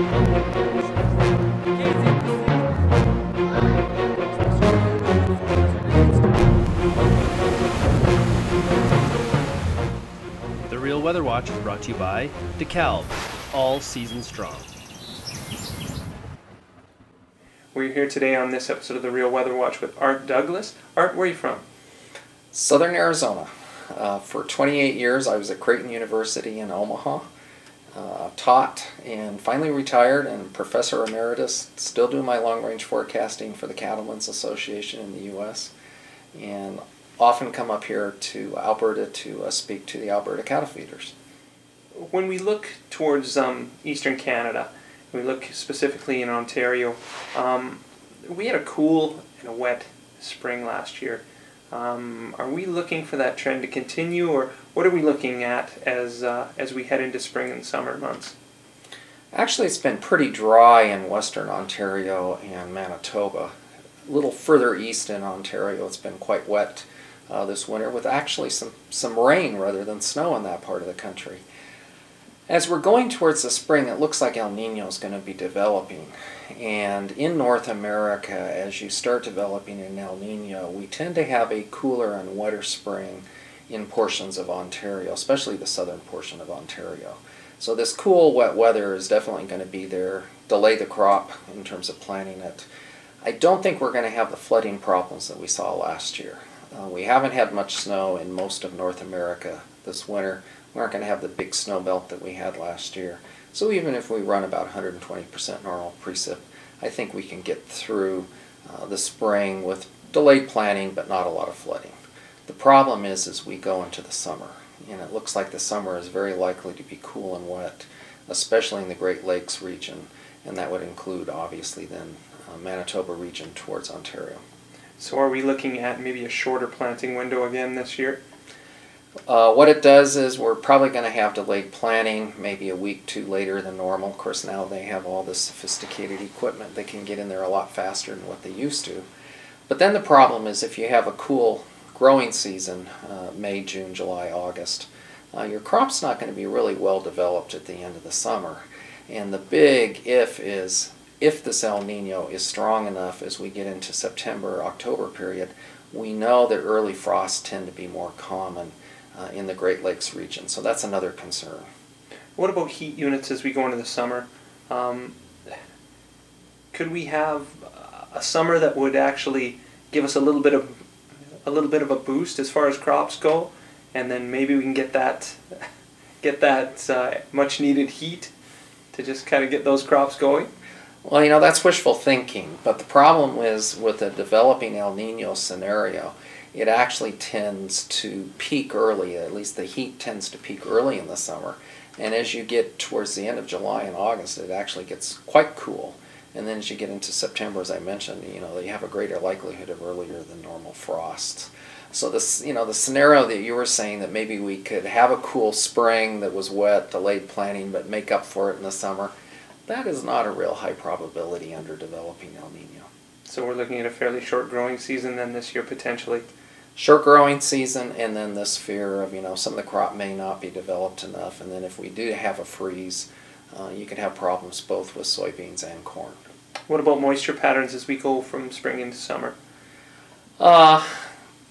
The Real Weather Watch is brought to you by DeKalb, all season strong. We're here today on this episode of the Real Weather Watch with Art Douglas. Art, where are you from? Southern Arizona. For 28 years I was at Creighton University in Omaha, taught and finally retired and professor emeritus, still doing my long-range forecasting for the Cattlemen's Association in the U.S. and often come up here to Alberta to speak to the Alberta cattle feeders. When we look towards eastern Canada, we look specifically in Ontario, we had a cool and a wet spring last year. Are we looking for that trend to continue, or what are we looking at as we head into spring and summer months? Actually, it's been pretty dry in western Ontario and Manitoba. A little further east in Ontario, it's been quite wet this winter, with actually some rain rather than snow in that part of the country. As we're going towards the spring, it looks like El Nino is going to be developing. And in North America, as you start developing an El Nino, we tend to have a cooler and wetter spring in portions of Ontario, especially the southern portion of Ontario. So this cool, wet weather is definitely going to be there, delay the crop in terms of planting it. I don't think we're going to have the flooding problems that we saw last year. We haven't had much snow in most of North America this winter. We aren't going to have the big snow belt that we had last year. So even if we run about 120% normal precip, I think we can get through the spring with delayed planting but not a lot of flooding. The problem is as we go into the summer, and it looks like the summer is very likely to be cool and wet, especially in the Great Lakes region, and that would include obviously then Manitoba region towards Ontario. So are we looking at maybe a shorter planting window again this year? What it does is we're probably going to have delayed planting, maybe a week too later than normal. Of course, now they have all this sophisticated equipment. They can get in there a lot faster than what they used to. But then the problem is if you have a cool growing season, May, June, July, August, your crop's not going to be really well developed at the end of the summer. And the big if is, if this El Nino is strong enough as we get into September, October period, we know that early frosts tend to be more common in the Great Lakes region. So that's another concern. What about heat units as we go into the summer? Could we have a summer that would actually give us a little bit of a boost as far as crops go, and then maybe we can get that much needed heat to just kind of get those crops going? Well, you know, that's wishful thinking, but the problem is with a developing El Nino scenario, it actually tends to peak early. At least the heat tends to peak early in the summer, and as you get towards the end of July and August, it actually gets quite cool. And then as you get into September, as I mentioned, you know, you have a greater likelihood of earlier than normal frosts. So this, you know, the scenario that you were saying that maybe we could have a cool spring that was wet, delayed planting, but make up for it in the summer, that is not a real high probability under developing El Nino. So we're looking at a fairly short growing season then this year potentially. Short growing season, and then this fear of, you know, some of the crop may not be developed enough, and then if we do have a freeze, you can have problems both with soybeans and corn. What about moisture patterns as we go from spring into summer?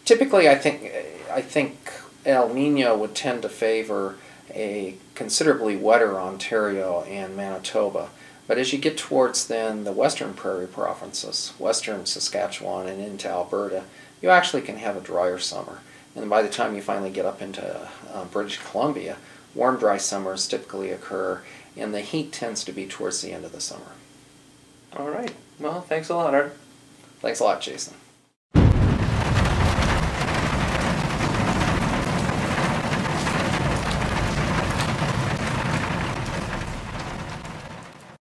Typically, I think El Nino would tend to favor a considerably wetter Ontario and Manitoba. But as you get towards then the western prairie provinces, western Saskatchewan and into Alberta, you actually can have a drier summer. And by the time you finally get up into British Columbia, warm, dry summers typically occur, and the heat tends to be towards the end of the summer. All right. Well, thanks a lot, Art. Thanks a lot, Jason.